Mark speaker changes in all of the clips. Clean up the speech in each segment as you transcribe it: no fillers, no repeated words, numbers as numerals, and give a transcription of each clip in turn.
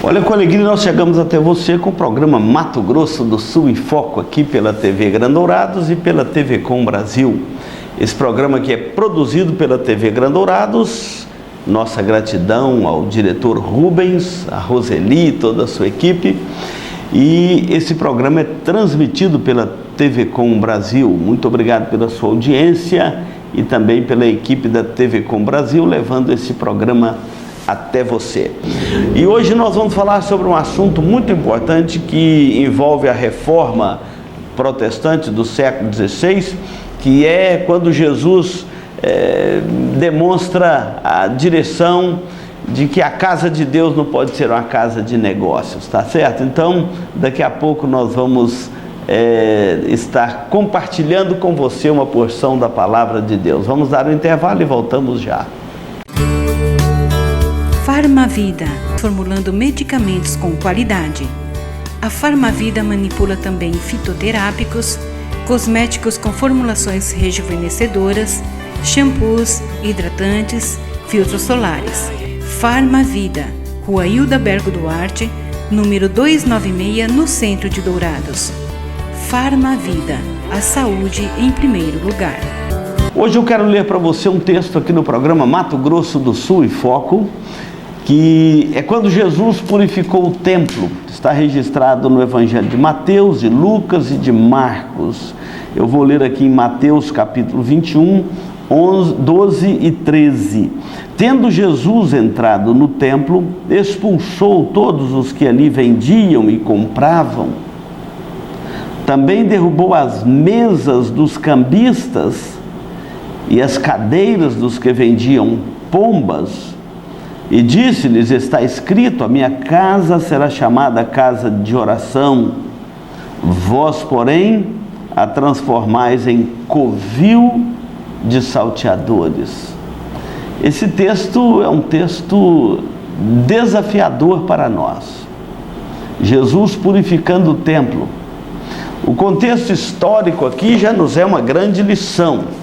Speaker 1: Olha, com alegria nós chegamos até você com o programa Mato Grosso do Sul em Foco, aqui pela TV Grandourados e pela TV Com Brasil. Esse programa aqui é produzido pela TV Grandourados. Nossa gratidão ao diretor Rubens, a Roseli e toda a sua equipe. E esse programa é transmitido pela TV Com Brasil. Muito obrigado pela sua audiência e também pela equipe da TV Com Brasil, levando esse programa até você. E hoje nós vamos falar sobre um assunto muito importante que envolve a reforma protestante do século XVI, que é quando Jesus demonstra a direção de que a casa de Deus não pode ser uma casa de negócios, tá certo? Então, daqui a pouco nós vamos estar compartilhando com você uma porção da palavra de Deus. Vamos dar um intervalo e voltamos já.
Speaker 2: Farmavida, formulando medicamentos com qualidade. A Farmavida manipula também fitoterápicos, cosméticos com formulações rejuvenescedoras, shampoos, hidratantes, filtros solares. Farmavida, Rua Hilda Bergo Duarte, número 296, no centro de Dourados. Farmavida, a saúde em primeiro lugar.
Speaker 1: Hoje eu quero ler para você um texto aqui no programa Mato Grosso do Sul em Foco, que é quando Jesus purificou o templo. Está registrado no Evangelho de Mateus, de Lucas e de Marcos. Eu vou ler aqui em Mateus capítulo 21, 12 e 13. Tendo Jesus entrado no templo, expulsou todos os que ali vendiam e compravam. Também derrubou as mesas dos cambistas e as cadeiras dos que vendiam pombas. E disse-lhes: está escrito, a minha casa será chamada casa de oração, vós, porém, a transformais em covil de salteadores. Esse texto é um texto desafiador para nós. Jesus purificando o templo. O contexto histórico aqui já nos é uma grande lição.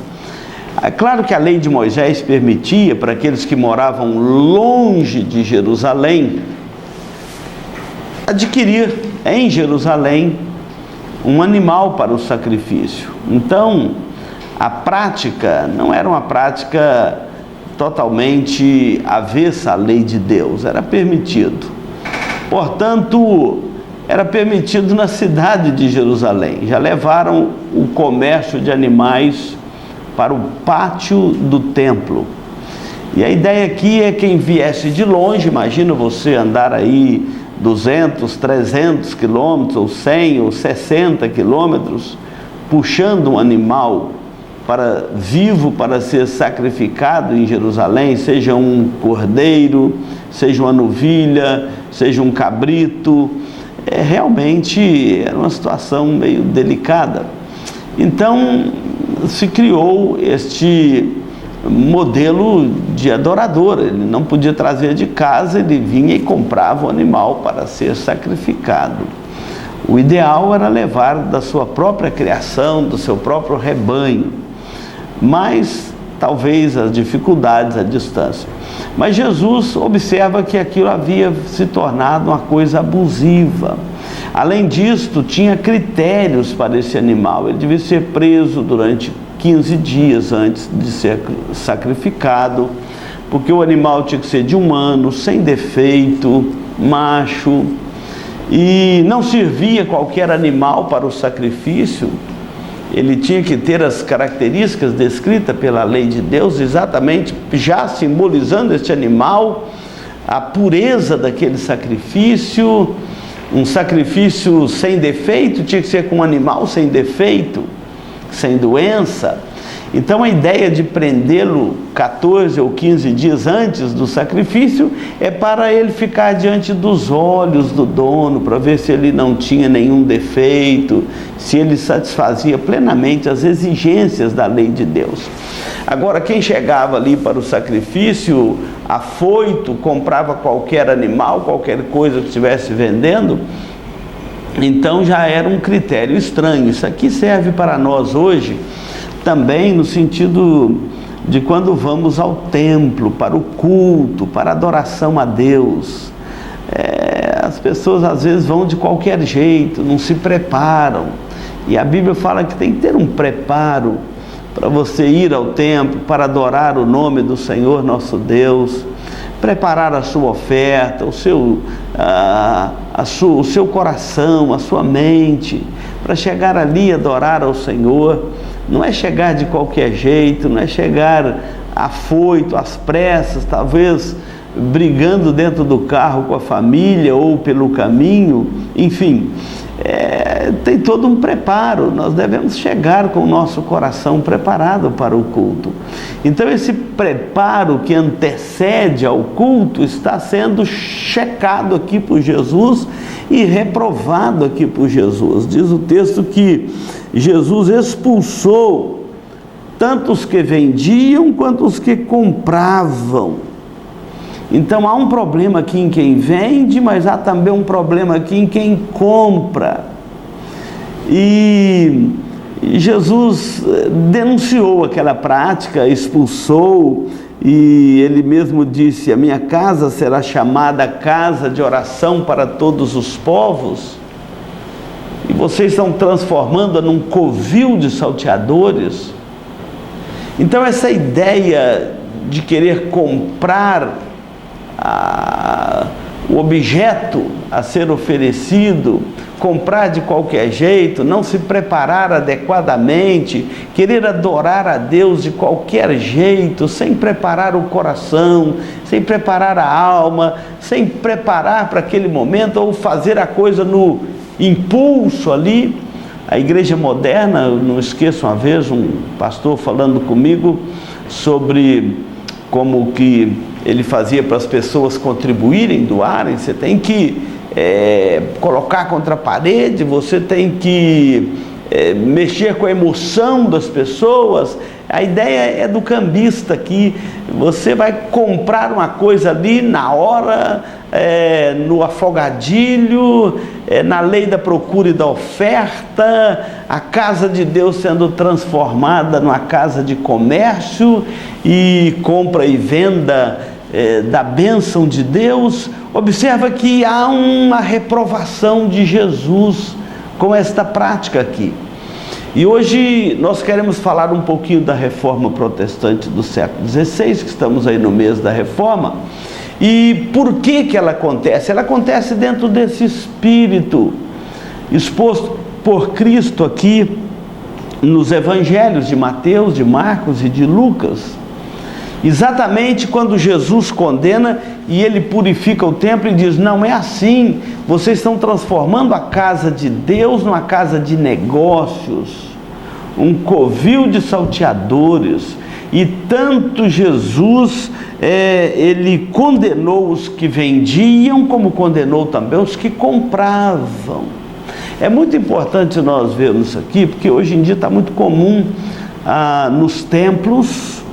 Speaker 1: É claro que a lei de Moisés permitia para aqueles que moravam longe de Jerusalém adquirir em Jerusalém um animal para o sacrifício. Então, a prática não era uma prática totalmente avessa à lei de Deus, era permitido. Portanto, era permitido na cidade de Jerusalém. Já levaram o comércio de animais para o pátio do templo. E a ideia aqui é quem viesse de longe, imagina você andar aí 200, 300 quilômetros, ou 100, ou 60 quilômetros, puxando um animal vivo para ser sacrificado em Jerusalém, seja um cordeiro, seja uma novilha, seja um cabrito. Realmente era uma situação meio delicada. Então, se criou este modelo de adorador. Ele não podia trazer de casa, ele vinha e comprava o animal para ser sacrificado. O ideal era levar da sua própria criação, do seu próprio rebanho, mas talvez as dificuldades, a distância. Mas Jesus observa que aquilo havia se tornado uma coisa abusiva. Além disto, tinha critérios para esse animal. Ele devia ser preso durante 15 dias antes de ser sacrificado, porque o animal tinha que ser de um ano, sem defeito, macho, e não servia qualquer animal para o sacrifício. Ele tinha que ter as características descritas pela lei de Deus, exatamente já simbolizando este animal, a pureza daquele sacrifício. Um sacrifício sem defeito tinha que ser com um animal sem defeito, sem doença. Então a ideia de prendê-lo 14 ou 15 dias antes do sacrifício é para ele ficar diante dos olhos do dono, para ver se ele não tinha nenhum defeito, se ele satisfazia plenamente as exigências da lei de Deus. Agora, quem chegava ali para o sacrifício afoito, comprava qualquer animal, qualquer coisa que estivesse vendendo, então já era um critério estranho. Isso aqui serve para nós hoje também no sentido de quando vamos ao templo, para o culto, para a adoração a Deus. As pessoas às vezes vão de qualquer jeito, não se preparam. E a Bíblia fala que tem que ter um preparo para você ir ao templo, para adorar o nome do Senhor nosso Deus, preparar a sua oferta, o seu coração, a sua mente, para chegar ali e adorar ao Senhor. Não é chegar de qualquer jeito, não é chegar afoito, às pressas, talvez brigando dentro do carro com a família ou pelo caminho, enfim, tem todo um preparo. Nós devemos chegar com o nosso coração preparado para o culto. Então esse preparo que antecede ao culto está sendo checado aqui por Jesus e reprovado aqui por Jesus. Diz o texto que Jesus expulsou tanto os que vendiam quanto os que compravam. Então há um problema aqui em quem vende, mas há também um problema aqui em quem compra. E Jesus denunciou aquela prática, expulsou, e ele mesmo disse: a minha casa será chamada casa de oração para todos os povos, e vocês estão transformando-a num covil de salteadores. Então essa ideia de querer comprar o objeto a ser oferecido, comprar de qualquer jeito, não se preparar adequadamente, querer adorar a Deus de qualquer jeito, sem preparar o coração, sem preparar a alma, sem preparar para aquele momento, ou fazer a coisa no impulso ali. A igreja moderna, não esqueço uma vez um pastor falando comigo sobre como que ele fazia para as pessoas contribuírem, doarem. Você tem que colocar contra a parede, você tem que mexer com a emoção das pessoas. A ideia é do cambista aqui. Você vai comprar uma coisa ali na hora, no afogadilho, na lei da procura e da oferta, a casa de Deus sendo transformada numa casa de comércio e compra e venda da bênção de Deus. Observa que há uma reprovação de Jesus com esta prática aqui. E hoje nós queremos falar um pouquinho da reforma protestante do século XVI, que estamos aí no mês da reforma. E por que ela acontece? Ela acontece dentro desse espírito exposto por Cristo aqui nos evangelhos de Mateus, de Marcos e de Lucas. Exatamente quando Jesus condena e ele purifica o templo e diz: não é assim, vocês estão transformando a casa de Deus numa casa de negócios, um covil de salteadores. E tanto Jesus, ele condenou os que vendiam, como condenou também os que compravam. É muito importante nós vermos isso aqui, porque hoje em dia está muito comum nos templos,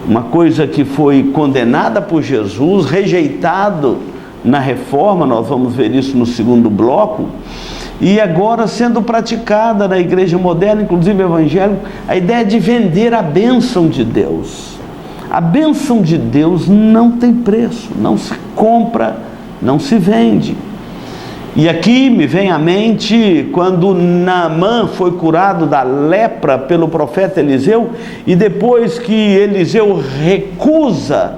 Speaker 1: uma coisa que foi condenada por Jesus, rejeitado na reforma, nós vamos ver isso no segundo bloco, e agora sendo praticada na igreja moderna, inclusive evangélica, a ideia de vender a bênção de Deus. A bênção de Deus não tem preço, não se compra, não se vende. E aqui me vem à mente quando Naamã foi curado da lepra pelo profeta Eliseu, e depois que Eliseu recusa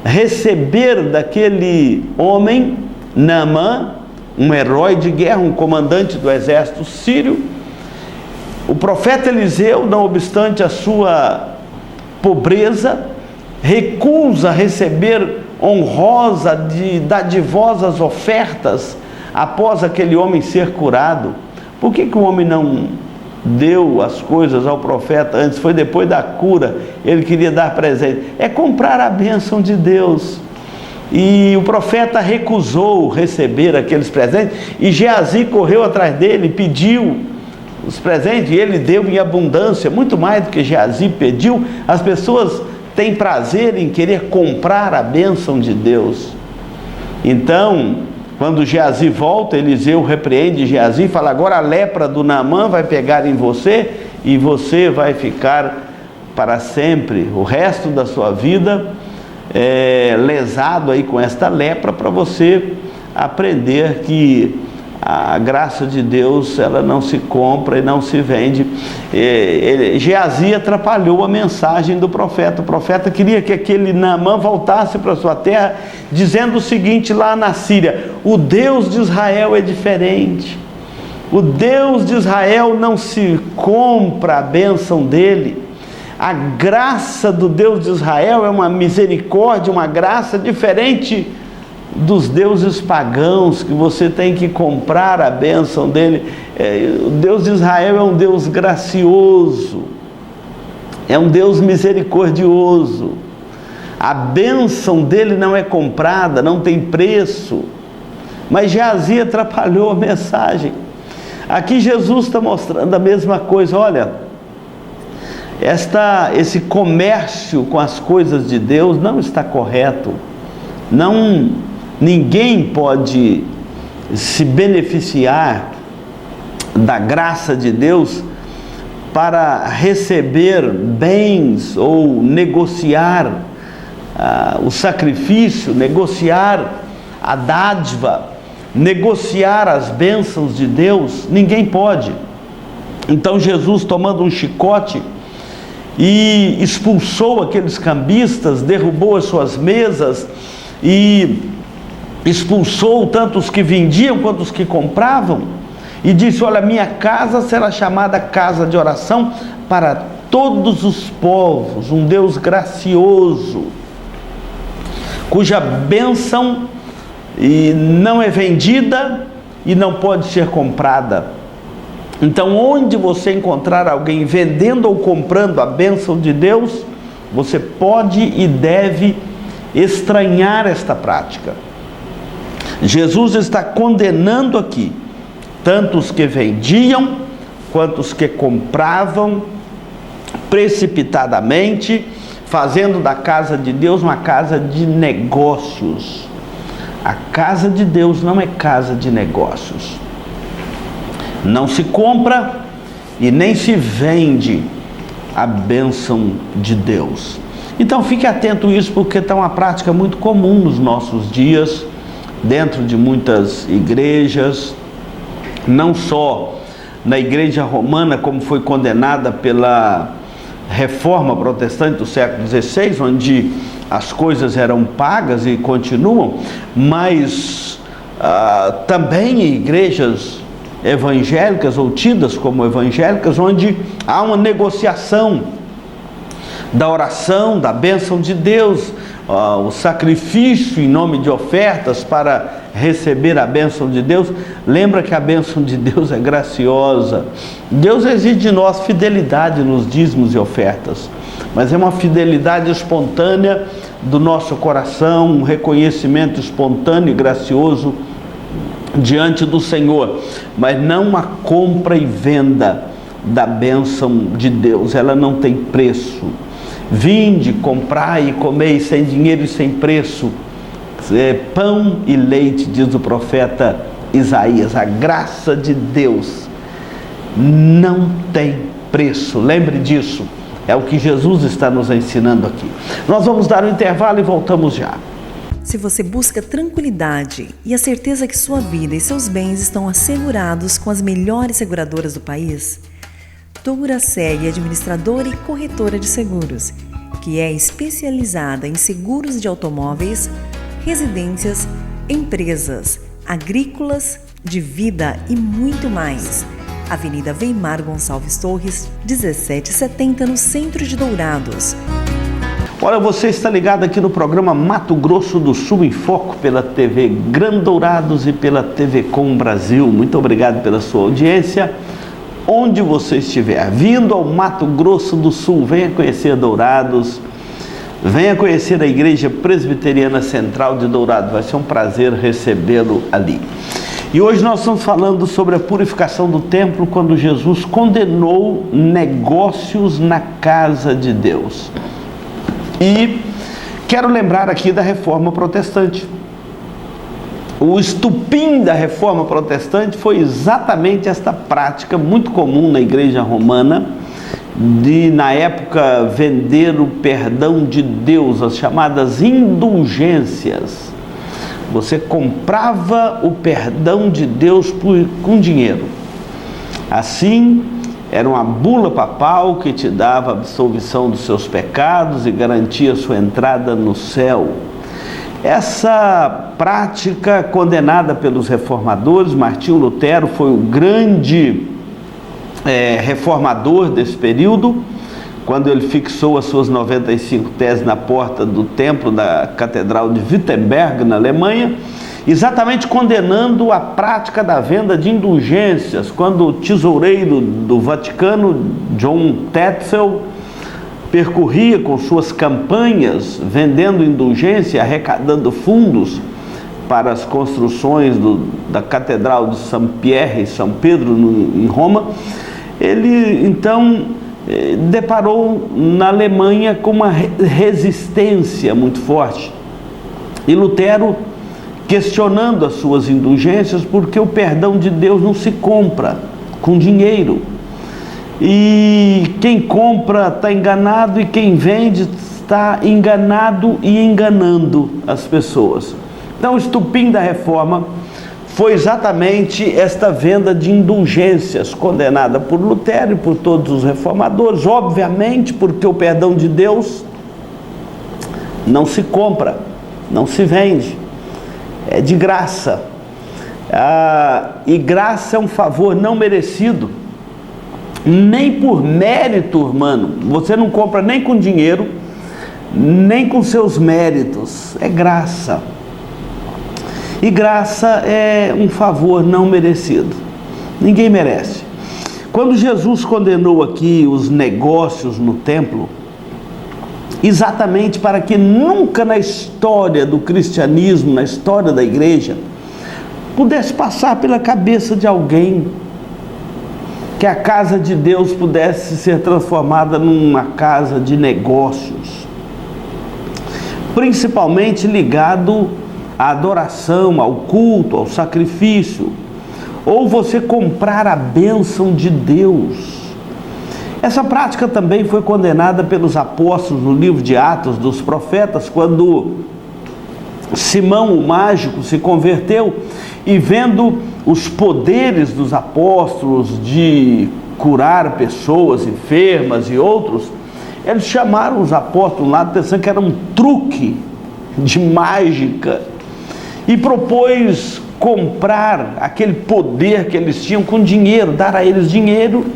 Speaker 1: receber daquele homem, Naamã, um herói de guerra, um comandante do exército sírio, o profeta Eliseu, não obstante a sua pobreza, recusa receber honrosa, dadivosas ofertas após aquele homem ser curado. Por que o homem não deu as coisas ao profeta antes? Foi depois da cura, ele queria dar presente. É comprar a bênção de Deus. E o profeta recusou receber aqueles presentes, e Geazi correu atrás dele, pediu os presentes, e ele deu em abundância, muito mais do que Geazi pediu. As pessoas têm prazer em querer comprar a bênção de Deus. Então, quando Geazi volta, Eliseu repreende Geazi e fala: agora a lepra do Naamã vai pegar em você, e você vai ficar para sempre, o resto da sua vida, lesado aí com esta lepra, para você aprender que a graça de Deus, ela não se compra e não se vende. Geazi atrapalhou a mensagem do profeta. O profeta queria que aquele Naamã voltasse para sua terra, dizendo o seguinte lá na Síria: o Deus de Israel é diferente. O Deus de Israel não se compra a bênção dele. A graça do Deus de Israel é uma misericórdia, uma graça diferente dos deuses pagãos, que você tem que comprar a bênção dele. O Deus de Israel é um Deus gracioso, é um Deus misericordioso. A bênção dele não é comprada, não tem preço. Mas Geazi atrapalhou a mensagem. Aqui Jesus está mostrando a mesma coisa. Olha, esse comércio com as coisas de Deus não está correto. Ninguém pode se beneficiar da graça de Deus para receber bens ou negociar o sacrifício, negociar a dádiva, negociar as bênçãos de Deus. Ninguém pode. Então Jesus, tomando um chicote, e expulsou aqueles cambistas, derrubou as suas mesas e expulsou tanto os que vendiam quanto os que compravam, e disse: olha, minha casa será chamada casa de oração para todos os povos. Um Deus gracioso, cuja bênção não é vendida e não pode ser comprada. Então, onde você encontrar alguém vendendo ou comprando a bênção de Deus, você pode e deve estranhar esta prática. Jesus está condenando aqui tanto os que vendiam quanto os que compravam precipitadamente, fazendo da casa de Deus uma casa de negócios. A casa de Deus não é casa de negócios. Não se compra e nem se vende a bênção de Deus. Então fique atento a isso, porque está uma prática muito comum nos nossos dias, dentro de muitas igrejas, não só na igreja romana, como foi condenada pela reforma protestante do século XVI, onde as coisas eram pagas e continuam, mas também em igrejas evangélicas ou tidas como evangélicas, onde há uma negociação da oração, da bênção de Deus, o sacrifício em nome de ofertas para receber a bênção de Deus. Lembra que a bênção de Deus é graciosa. Deus exige de nós fidelidade nos dízimos e ofertas, mas é uma fidelidade espontânea do nosso coração, um reconhecimento espontâneo e gracioso diante do Senhor, mas não a compra e venda da bênção de Deus. Ela não tem preço. Vinde, comprai e comei sem dinheiro e sem preço, pão e leite, diz o profeta Isaías. A graça de Deus não tem preço. Lembre disso. É o que Jesus está nos ensinando aqui. Nós vamos dar um intervalo e voltamos já.
Speaker 3: Se você busca tranquilidade e a certeza que sua vida e seus bens estão assegurados com as melhores seguradoras do país, Douraceg é administradora e corretora de seguros, que é especializada em seguros de automóveis, residências, empresas, agrícolas, de vida e muito mais. Avenida Weimar Gonçalves Torres, 1770, no centro de Dourados.
Speaker 1: Olha, você está ligado aqui no programa Mato Grosso do Sul em Foco, pela TV Gran Dourados e pela TV Com Brasil. Muito obrigado pela sua audiência. Onde você estiver, vindo ao Mato Grosso do Sul, venha conhecer Dourados, venha conhecer a Igreja Presbiteriana Central de Dourados. Vai ser um prazer recebê-lo ali. E hoje nós estamos falando sobre a purificação do templo, quando Jesus condenou negócios na casa de Deus. E quero lembrar aqui da Reforma Protestante. O estupim da Reforma Protestante foi exatamente esta prática muito comum na Igreja Romana, de, na época, vender o perdão de Deus, as chamadas indulgências. Você comprava o perdão de Deus com dinheiro. Assim, era uma bula papal que te dava absolvição dos seus pecados e garantia sua entrada no céu. Essa prática, condenada pelos reformadores, Martinho Lutero foi o grande reformador desse período, quando ele fixou as suas 95 teses na porta do templo da Catedral de Wittenberg, na Alemanha, exatamente condenando a prática da venda de indulgências, quando o tesoureiro do Vaticano, John Tetzel, percorria com suas campanhas, vendendo indulgência, arrecadando fundos para as construções da Catedral de São Pierre e São Pedro em Roma. Ele então deparou na Alemanha com uma resistência muito forte. E Lutero questionando as suas indulgências, porque o perdão de Deus não se compra com dinheiro. E quem compra está enganado e quem vende está enganado e enganando as pessoas. Então o estupim da reforma foi exatamente esta venda de indulgências, condenada por Lutero e por todos os reformadores, obviamente porque o perdão de Deus não se compra, não se vende, é de graça. E graça é um favor não merecido, nem por mérito humano. Você não compra nem com dinheiro, nem com seus méritos, é graça. E graça é um favor não merecido. Ninguém merece. Quando Jesus condenou aqui os negócios no templo, exatamente para que nunca na história do cristianismo, na história da igreja, pudesse passar pela cabeça de alguém que a casa de Deus pudesse ser transformada numa casa de negócios, principalmente ligado à adoração, ao culto, ao sacrifício, ou você comprar a bênção de Deus. Essa prática também foi condenada pelos apóstolos no livro de Atos dos Profetas, quando Simão, o mágico, se converteu e, vendo os poderes dos apóstolos de curar pessoas enfermas e outros, eles chamaram os apóstolos lá pensando que era um truque de mágica e propôs comprar aquele poder que eles tinham com dinheiro, dar a eles dinheiro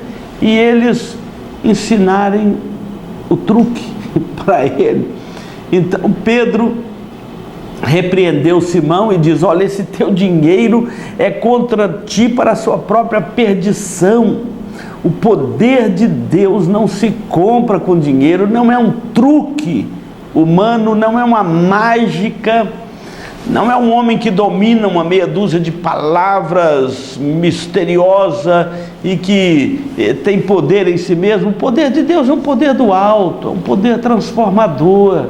Speaker 1: e eles ensinarem o truque para ele. Então Pedro repreendeu Simão e diz: olha, esse teu dinheiro é contra ti para a sua própria perdição. O poder de Deus não se compra com dinheiro, não é um truque humano, não é uma mágica, não é um homem que domina uma meia dúzia de palavras misteriosa e que tem poder em si mesmo. O poder de Deus é um poder do alto, é um poder transformador,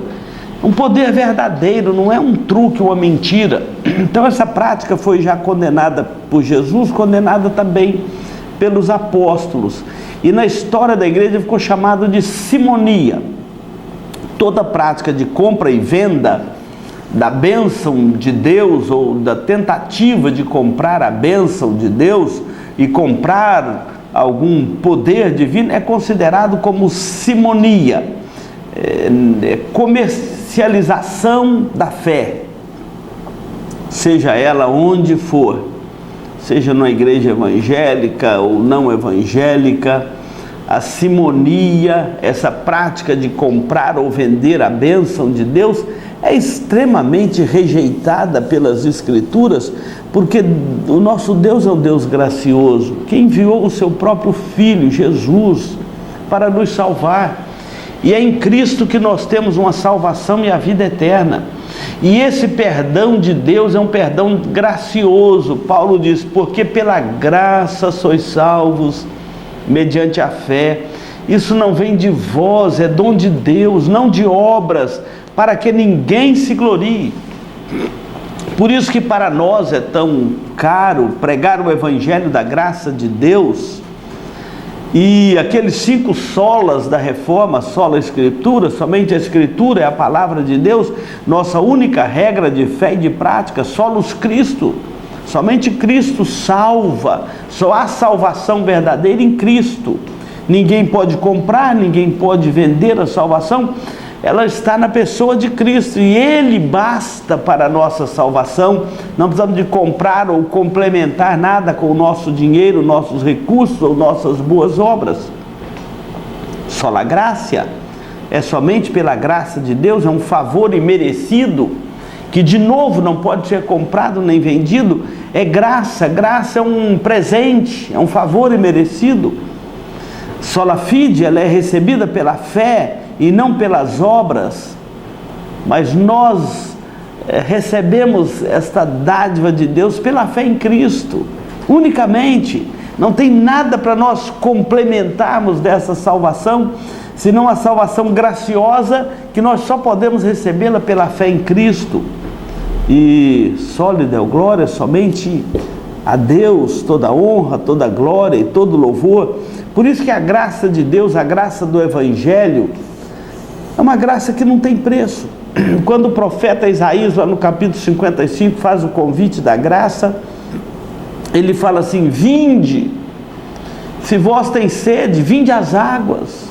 Speaker 1: um poder verdadeiro, não é um truque, uma mentira. Então essa prática foi já condenada por Jesus, condenada também pelos apóstolos. E na história da igreja ficou chamado de simonia. Toda prática de compra e venda da bênção de Deus, ou da tentativa de comprar a bênção de Deus e comprar algum poder divino, é considerado como simonia, comercialização da fé, seja ela onde for, seja numa igreja evangélica ou não evangélica. A simonia, essa prática de comprar ou vender a bênção de Deus, é extremamente rejeitada pelas Escrituras, porque o nosso Deus é um Deus gracioso, que enviou o seu próprio Filho, Jesus, para nos salvar. E é em Cristo que nós temos uma salvação e a vida eterna. E esse perdão de Deus é um perdão gracioso. Paulo diz: porque pela graça sois salvos, mediante a fé. Isso não vem de vós, é dom de Deus, não de obras, para que ninguém se glorie. Por isso que para nós é tão caro pregar o evangelho da graça de Deus, E aqueles 5 solas da reforma, sola Escritura, somente a Escritura é a palavra de Deus, nossa única regra de fé e de prática, solos Cristo, somente Cristo salva, só há salvação verdadeira em Cristo. Ninguém pode comprar, ninguém pode vender a salvação, ela está na pessoa de Cristo e Ele basta para a nossa salvação. Não precisamos de comprar ou complementar nada com o nosso dinheiro, nossos recursos ou nossas boas obras. Sola graça, é somente pela graça de Deus, é um favor imerecido, que de novo não pode ser comprado nem vendido, é graça, graça é um presente, é um favor imerecido. Sola fide, ela é recebida pela fé e não pelas obras, mas nós recebemos esta dádiva de Deus pela fé em Cristo, unicamente. Não tem nada para nós complementarmos dessa salvação, senão a salvação graciosa, que nós só podemos recebê-la pela fé em Cristo. E só lhe deu glória somente a Deus, toda honra, toda glória e todo louvor. Por isso que a graça de Deus, a graça do Evangelho, é uma graça que não tem preço. Quando o profeta Isaías, lá no capítulo 55, faz o convite da graça, ele fala assim: vinde, se vós tem sede, vinde às águas.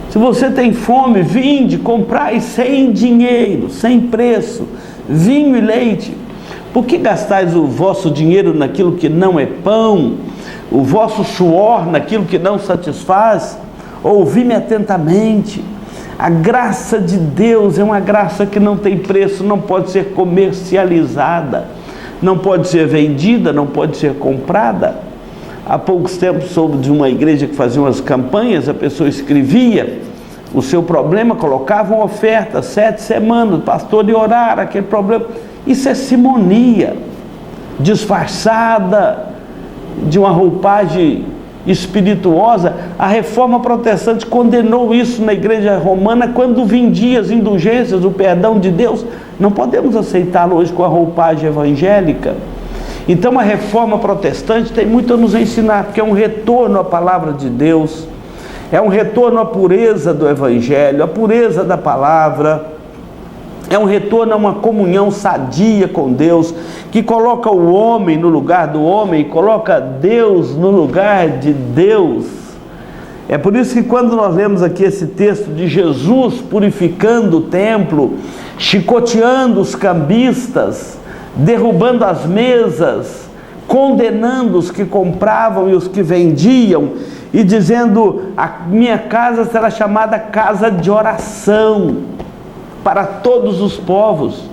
Speaker 1: Se você tem fome, vinde, comprai sem dinheiro, sem preço, vinho e leite. Por que gastais o vosso dinheiro naquilo que não é pão, o vosso suor naquilo que não satisfaz? Ouvi-me atentamente. A graça de Deus é uma graça que não tem preço, não pode ser comercializada, não pode ser vendida, não pode ser comprada. Há poucos tempos soube de uma igreja que fazia umas campanhas, a pessoa escrevia o seu problema, colocava uma oferta, 7 semanas, o pastor ia orar aquele problema. Isso é simonia, disfarçada de uma roupagem espirituosa. A reforma protestante condenou isso na igreja romana quando vendia as indulgências, o perdão de Deus. Não podemos aceitá-lo hoje com a roupagem evangélica. Então a reforma protestante tem muito a nos ensinar, porque é um retorno à palavra de Deus, é um retorno à pureza do evangelho, à pureza da palavra, é um retorno a uma comunhão sadia com Deus, que coloca o homem no lugar do homem, coloca Deus no lugar de Deus. É por isso que quando nós lemos aqui esse texto de Jesus purificando o templo, chicoteando os cambistas, derrubando as mesas, condenando os que compravam e os que vendiam, e dizendo: a minha casa será chamada casa de oração para todos os povos.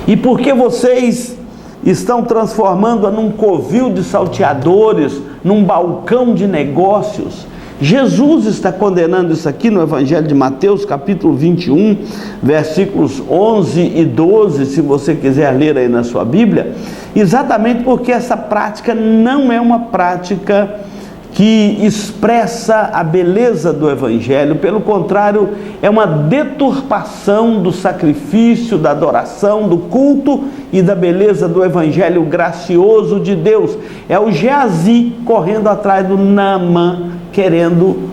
Speaker 1: E porque vocês estão transformando-a num covil de salteadores, num balcão de negócios? Jesus está condenando isso aqui no Evangelho de Mateus, capítulo 21, versículos 11 e 12, se você quiser ler aí na sua Bíblia, exatamente porque essa prática não é uma prática que expressa a beleza do Evangelho. Pelo contrário, é uma deturpação do sacrifício, da adoração, do culto e da beleza do Evangelho gracioso de Deus. É o Geazi correndo atrás do Naamã, querendo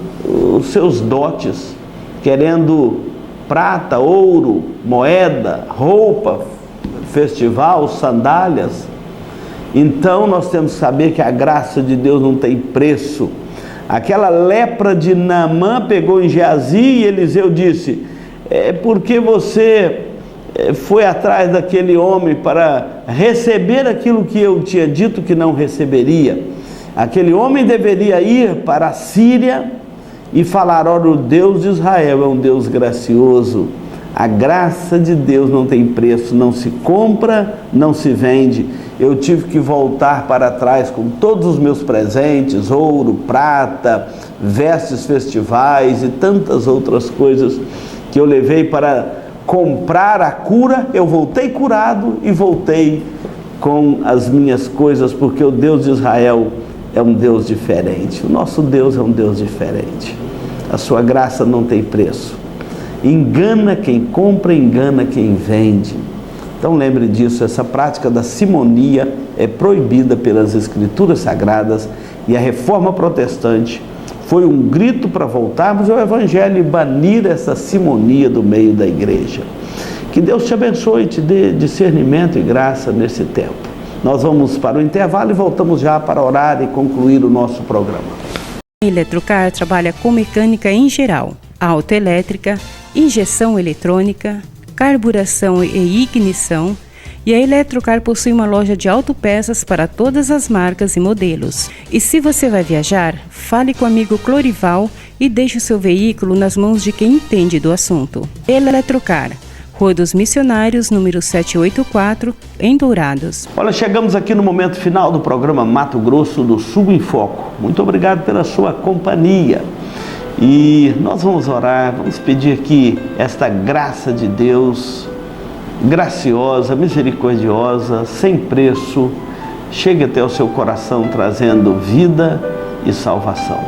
Speaker 1: os seus dotes, querendo prata, ouro, moeda, roupa, festival, sandálias. Então nós temos que saber que a graça de Deus não tem preço. Aquela lepra de Naamã pegou em Geazi e Eliseu disse: é porque você foi atrás daquele homem para receber aquilo que eu tinha dito que não receberia. Aquele homem deveria ir para a Síria e falar: olha, o Deus de Israel é um Deus gracioso. A graça de Deus não tem preço, não se compra, não se vende. Eu tive que voltar para trás com todos os meus presentes, ouro, prata, vestes festivais e tantas outras coisas que eu levei para comprar a cura. Eu voltei curado e voltei com as minhas coisas, porque o Deus de Israel é um Deus diferente. O nosso Deus é um Deus diferente. A sua graça não tem preço. Engana quem compra, engana quem vende. Então lembre disso, essa prática da simonia é proibida pelas Escrituras Sagradas e a Reforma Protestante foi um grito para voltarmos ao Evangelho e banir essa simonia do meio da igreja. Que Deus te abençoe e te dê discernimento e graça nesse tempo. Nós vamos para o intervalo e voltamos já para orar e concluir o nosso programa.
Speaker 2: A Eletrocar trabalha com mecânica em geral, autoelétrica, injeção eletrônica, carburação e ignição, e a Eletrocar possui uma loja de autopeças para todas as marcas e modelos. E se você vai viajar, fale com o amigo Clorival e deixe o seu veículo nas mãos de quem entende do assunto. Eletrocar, Rua dos Missionários, número 784, em Dourados.
Speaker 1: Olha, chegamos aqui no momento final do programa Mato Grosso do Sul em Foco. Muito obrigado pela sua companhia. E nós vamos orar, vamos pedir que esta graça de Deus, graciosa, misericordiosa, sem preço, chegue até o seu coração trazendo vida e salvação.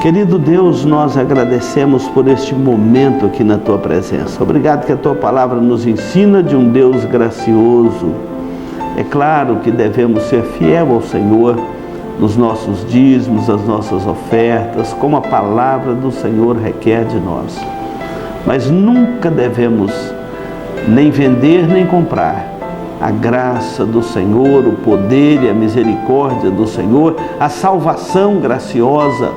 Speaker 1: Querido Deus, nós agradecemos por este momento aqui na Tua presença. Obrigado que a Tua palavra nos ensina de um Deus gracioso. É claro que devemos ser fiel ao Senhor nos nossos dízimos, as nossas ofertas, como a palavra do Senhor requer de nós. Mas nunca devemos nem vender nem comprar a graça do Senhor, o poder e a misericórdia do Senhor, a salvação graciosa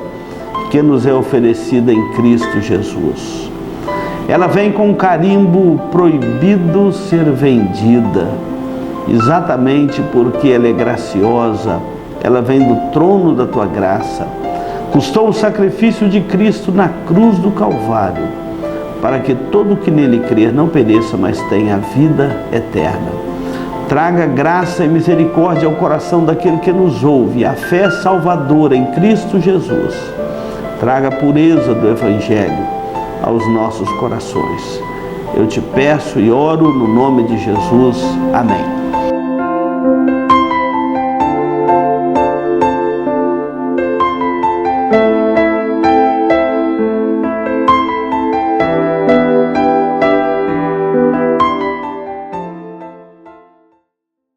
Speaker 1: que nos é oferecida em Cristo Jesus. Ela vem com um carimbo proibido ser vendida, exatamente porque ela é graciosa. Ela vem do trono da Tua graça. Custou o sacrifício de Cristo na cruz do Calvário, para que todo que nele crer não pereça, mas tenha vida eterna. Traga graça e misericórdia ao coração daquele que nos ouve, a fé salvadora em Cristo Jesus. Traga a pureza do Evangelho aos nossos corações. Eu te peço e oro no nome de Jesus. Amém.